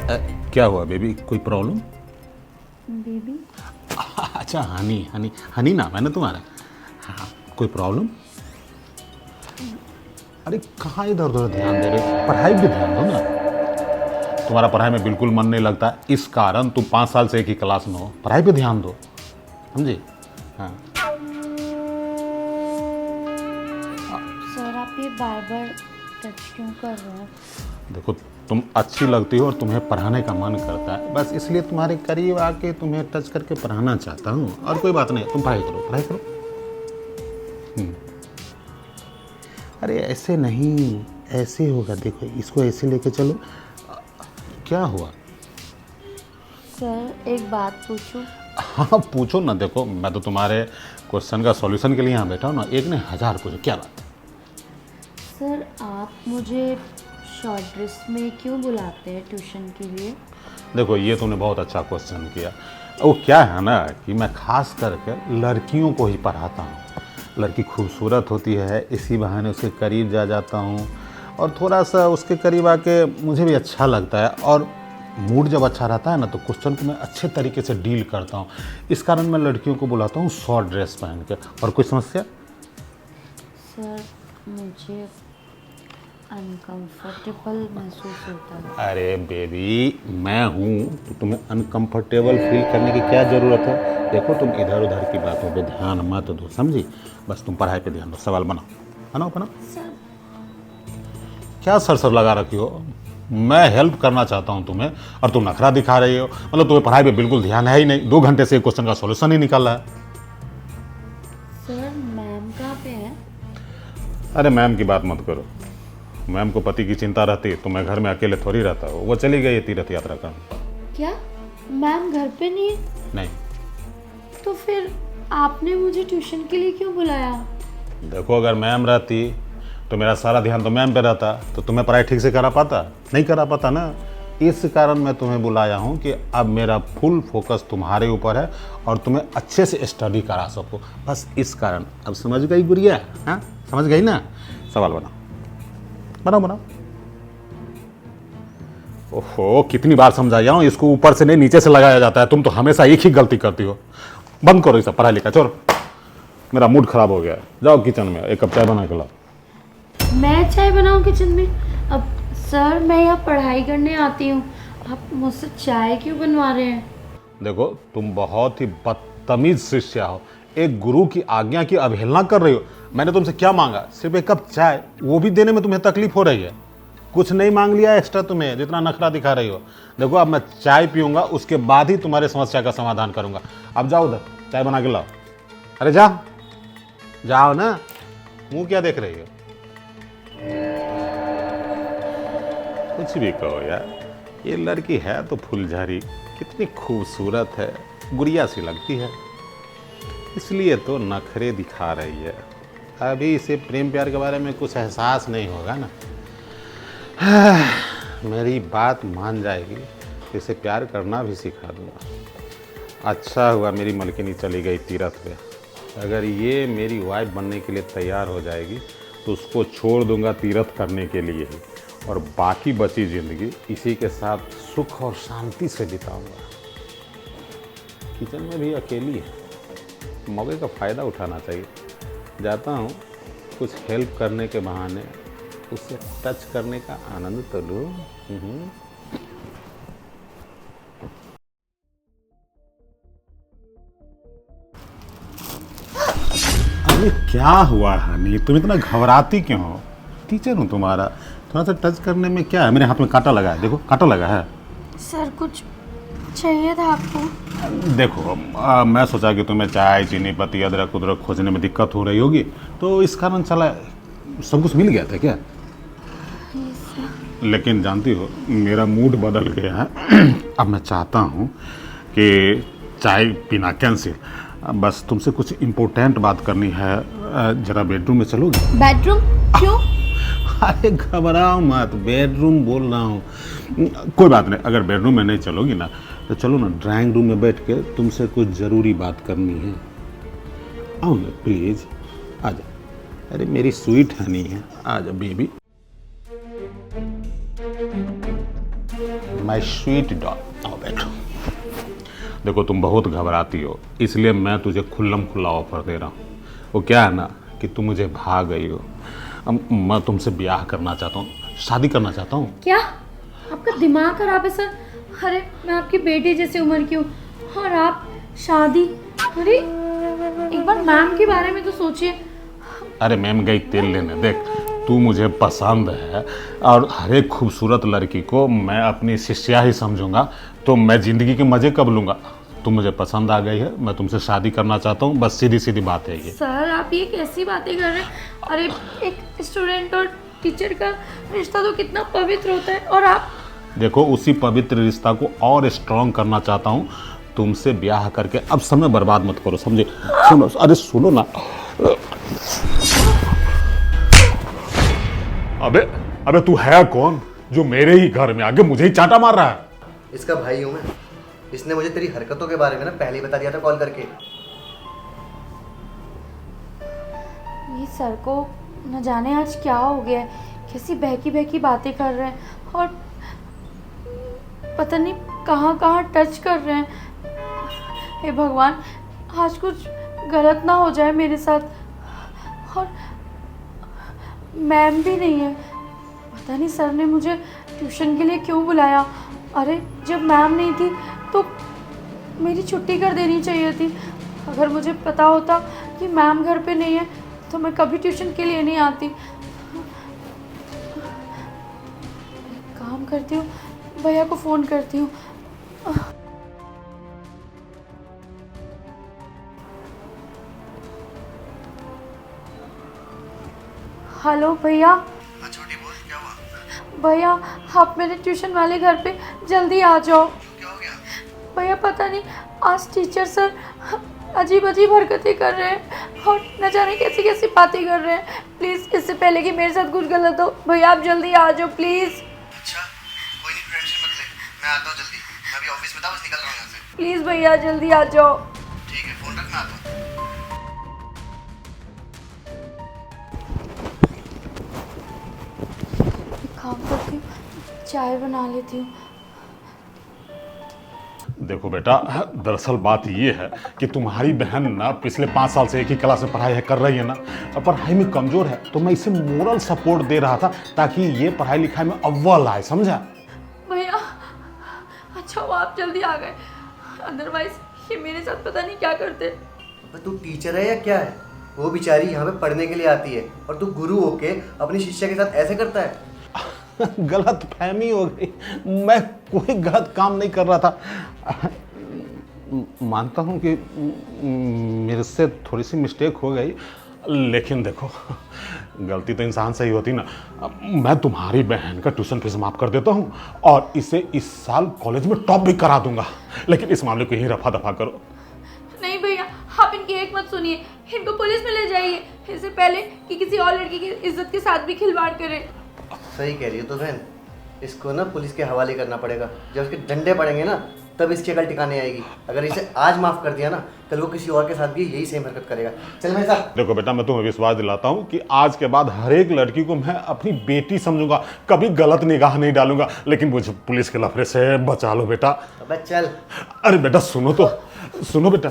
क्या हुआ बेबी, कोई प्रॉब्लम? बेबी? अच्छा हनी हनी हनी नाम है ना तुम्हारा? हाँ, कोई प्रॉब्लम? अरे कहाँ इधर उधर ध्यान दे रहे हो, पढ़ाई पे ध्यान दो ना। तुम्हारा पढ़ाई में बिल्कुल मन नहीं लगता, इस कारण तुम 5 साल से एक ही क्लास में हो। पढ़ाई पे ध्यान दो, समझे? हाँ। सर आप ये बार बार टच क्यों कर रहे हैं? देखो तुम अच्छी लगती हो और तुम्हें पढ़ाने का मन करता है, बस इसलिए तुम्हारे करीब आके तुम्हें टच करके पढ़ाना चाहता हूँ, और कोई बात नहीं। तुम पढ़ाई करो, पढ़ाई करो। अरे ऐसे नहीं, ऐसे होगा। देखो इसको ऐसे लेके चलो। क्या हुआ? सर एक बात पूछूं? हाँ पूछो ना। देखो मैं तो तुम्हारे क्वेश्चन का सॉल्यूशन के लिए यहाँ बैठा हूँ ना, एक ने 1000 पूछो। क्या बात? सर आप मुझे शॉर्ट ड्रेस में क्यों बुलाते हैं ट्यूशन के लिए? देखो ये तुमने बहुत अच्छा क्वेश्चन किया। वो क्या है ना कि मैं खास करके लड़कियों को ही पढ़ाता हूँ। लड़की खूबसूरत होती है, इसी बहाने उसके करीब जा जाता हूँ, और थोड़ा सा उसके करीब आके मुझे भी अच्छा लगता है, और मूड जब अच्छा रहता है ना तो क्वेश्चन को मैं अच्छे तरीके से डील करता हूँ। इस कारण मैं लड़कियों को बुलाता हूँ शॉर्ट ड्रेस पहन के। और कोई समस्या? सर मुझे अनकंफर्टेबल महसूस होता है। अरे बेबी मैं हूँ तो तुम्हें अनकंफर्टेबल फील करने की क्या ज़रूरत है? देखो तुम इधर उधर की बातों पे ध्यान मत दो, समझी? बस तुम पढ़ाई पे ध्यान दो। सवाल बनाओ, बनाओ बनाओ। सर क्या सर सर लगा रखी हो? मैं हेल्प करना चाहता हूँ तुम्हें, और तुम नखरा दिखा रही हो। मतलब तुम्हें पढ़ाई पे बिल्कुल ध्यान है ही नहीं। 2 घंटे से क्वेश्चन का सॉल्यूशन ही निकाल रहा है। सर मैम कहाँ पे हैं? अरे मैम की बात मत करो। मैम को पति की चिंता रहती तो मैं घर में अकेले थोड़ी रहता हूँ। वो चली गई है तीर्थ यात्रा का। क्या मैम घर पे नहीं है? नहीं। तो फिर आपने मुझे ट्यूशन के लिए क्यों बुलाया? देखो अगर मैम रहती तो मेरा सारा ध्यान तो मैम पे रहता, तो तुम्हें पढ़ाई ठीक से करा पाता? नहीं करा पाता ना। इस कारण मैं तुम्हें बुलाया हूँ कि अब मेरा फुल फोकस तुम्हारे ऊपर है, और तुम्हें अच्छे से स्टडी करा सको। बस इस कारण। अब समझ गई गुड़िया? हाँ समझ गई ना? सवाल बनाओ, बनाओ बनाओ। ओहो कितनी बार समझाया हूँ, इसको ऊपर से नहीं नीचे से लगाया जाता है। तुम तो हमेशा एक ही गलती करती हो। बंद करो ये सब पढ़ाई लिखा, छोड़ो। मेरा मूड खराब हो गया है। जाओ किचन में 1 कप चाय बना के लाओ। मैं चाय बनाऊं किचन में? अब सर मैं यहाँ पढ़ाई करने आती हूँ, आप मुझसे चाय क्यों बनवा रहे हैं? देखो तुम बहुत ही बदतमीज शिष्य हो। एक गुरु की आज्ञा की अवहेलना कर रही हो। मैंने तुमसे क्या मांगा? सिर्फ 1 कप चाय, वो भी देने में तुम्हें तकलीफ हो रही है। कुछ नहीं मांग लिया एक्स्ट्रा तुम्हें, जितना नखरा दिखा रही हो। देखो अब मैं चाय पीऊंगा, उसके बाद ही तुम्हारे समस्या का समाधान करूंगा। अब जाओ उधर चाय बना के लाओ। अरे जाओ, जाओ ना। मुंह क्या देख रही हो? कुछ भी कहो यार, ये लड़की है तो फुलझारी, कितनी खूबसूरत है, गुड़िया सी लगती है, इसलिए तो नखरे दिखा रही है। अभी इसे प्रेम प्यार के बारे में कुछ एहसास नहीं होगा ना। मेरी बात मान जाएगी तो इसे प्यार करना भी सिखा दूंगा। अच्छा हुआ मेरी मलकिनी चली गई तीरथ पे। अगर ये मेरी वाइफ बनने के लिए तैयार हो जाएगी तो उसको छोड़ दूंगा तीरथ करने के लिए ही, और बाकी बची ज़िंदगी इसी के साथ सुख और शांति से बिताऊंगा। किचन में भी अकेली है, मौके का फ़ायदा उठाना चाहिए। जाता हूँ, कुछ हेल्प करने के बहाने उससे टच करने का आनंद तो लूँ। अरे क्या हुआ हनी, तुम इतना घबराती क्यों हो? टीचर हूँ तुम्हारा, थोड़ा सा टच करने में क्या है? मेरे हाथ में कांटा लगा है, देखो कांटा लगा है। सर कुछ चाहिए था आपको? देखो मैं सोचा कि तुम्हें चाय चीनी पत्ती अदरक उदरक खोजने में दिक्कत हो रही होगी, तो इस कारण चला सब कुछ मिल गया था क्या? लेकिन जानती हो मेरा मूड बदल गया है। अब मैं चाहता हूँ कि चाय पीना कैंसिल। बस तुमसे कुछ इम्पोर्टेंट बात करनी है। जरा बेडरूम में चलोगे? बेडरूम? क्यों? अरे घबराओ मत, बेडरूम बोल रहा हूँ। कोई बात नहीं, अगर बेडरूम में नहीं चलोगी ना तो चलो ना ड्राइंग रूम में बैठ के तुमसे कुछ ज़रूरी बात करनी है। आओ ना प्लीज़, आ जाओ। अरे मेरी स्वीट हनी है, आ जाओ बेबी। माय स्वीट डॉग, आओ बैठो। देखो तुम बहुत घबराती हो, इसलिए मैं तुझे खुल्लम खुल्ला ऑफर दे रहा हूँ। वो क्या है ना कि तुम मुझे भाग गई हो, अब मैं तुमसे ब्याह करना चाहता हूँ, शादी करना चाहता हूँ। क्या आपका दिमाग खराब है सर? अरे मैं आपकी बेटी जैसी उम्र की हूँ और आप शादी? अरे एक बार मैम के बारे में तो सोचिए। अरे मैम गई तेल लेने। देख तू मुझे पसंद है और हर एक खूबसूरत लड़की को मैं अपनी शिष्या ही समझूंगा, तो मैं ज़िंदगी के मज़े कब लूँगा? तू मुझे पसंद आ गई है, मैं तुमसे शादी करना चाहता हूँ, बस सीधी सीधी बात है ये। सर आप ये कैसी बातें कर रहे हैं? अरे एक स्टूडेंट और टीचर का रिश्ता तो कितना पवित्र होता है, और आप? देखो उसी पवित्र रिश्ता को और स्ट्रॉन्ग करना चाहता हूँ, तुमसे ब्याह करके। अब समय बर्बाद मत करो, समझे? सुनो, अरे सुनो ना। अबे तू है कौन जो मेरे ही घर में आके मुझे ही चांटा मार रहा है? इसका भाई हूँ मैं। इसने मुझे तेरी हरकतों के बारे में ना पहले ही बता दिया था कॉल करके। ये सर को न जाने आज क्या हो गया है, कैसी बहकी बहकी बातें कर रहे हैं और पता नहीं कहाँ कहाँ टच कर रहे हैं। हे भगवान, आज कुछ गलत ना हो जाए मेरे साथ। और मैम भी नहीं है, पता नहीं सर ने मुझे ट्यूशन के लिए क्यों बुलाया। अरे जब मैम नहीं थी तो मेरी छुट्टी कर देनी चाहिए थी। अगर मुझे पता होता कि मैम घर पे नहीं है तो मैं कभी ट्यूशन के लिए नहीं आती। एक काम करती हूँ, भैया को फ़ोन करती हूँ। हेलो भैया। हाँ छोटी बोल, क्या हुआ? भैया आप मेरे ट्यूशन वाले घर पे जल्दी आ जाओ। क्या हो गया? भैया पता नहीं आज टीचर सर अजीब अजीब हरकतें कर रहे हैं और न जाने कैसी कैसी बातें कर रहे हैं। प्लीज़ इससे पहले कि मेरे साथ कुछ गलत हो, भैया आप जल्दी आ जाओ प्लीज़। अच्छा कोई नहीं, टेंशन मत ले, मैं आता हूँ जल्दी। मैं अभी ऑफिस में था, बस निकल रहा हूँ यहाँ से। प्लीज़ भैया जल्दी आ जाओ। ठीक है, फोन रख, मैं आता हूँ। एक काम करती हूँ, चाय बना लेती हूँ। देखो बेटा, दरअसल बात ये है कि तुम्हारी बहन ना पिछले 5 साल से एक ही क्लास में पढ़ाई कर रही है ना, और पढ़ाई में कमज़ोर है, तो मैं इसे मोरल सपोर्ट दे रहा था ताकि ये पढ़ाई लिखाई में अव्वल आए, समझा? भैया अच्छा वो आप जल्दी आ गए, अदरवाइज ये मेरे साथ पता नहीं क्या करते। अबे तू टीचर है या क्या है? वो बेचारी यहाँ पे पढ़ने के लिए आती है और तू गुरु होके अपनी शिष्या के साथ ऐसे करता है? गलत फहमी हो गई, मैं कोई गलत काम नहीं कर रहा था। मानता हूँ कि मेरे से थोड़ी सी मिस्टेक हो गई, लेकिन देखो गलती तो इंसान से ही होती ना। मैं तुम्हारी बहन का ट्यूशन फीस माफ़ कर देता हूँ और इसे इस साल कॉलेज में टॉप भी करा दूंगा, लेकिन इस मामले को ही रफा दफा करो। नहीं भैया आप इनकी एक मत सुनिए, इनको पुलिस में ले जाइए, इससे पहले कि किसी और लड़की की इज्जत के साथ भी खिलवाड़ करे। सही कह रही हो तो बहन, इसको ना पुलिस के हवाले करना पड़ेगा। जब उसके डंडे पड़ेंगे ना तब इसकी अकल टिकाने आएगी। अगर इसे आज माफ़ कर दिया ना, कल वो किसी और के साथ भी यही सेम हरकत करेगा। चल मेरे साथ। देखो बेटा, मैं तुम्हें विश्वास दिलाता हूँ कि आज के बाद हर एक लड़की को मैं अपनी बेटी समझूंगा, कभी गलत निगाह नहीं डालूंगा, लेकिन मुझे पुलिस के लफड़े से बचा लो बेटा। अबे चल। अरे बेटा सुनो तो, सुनो बेटा।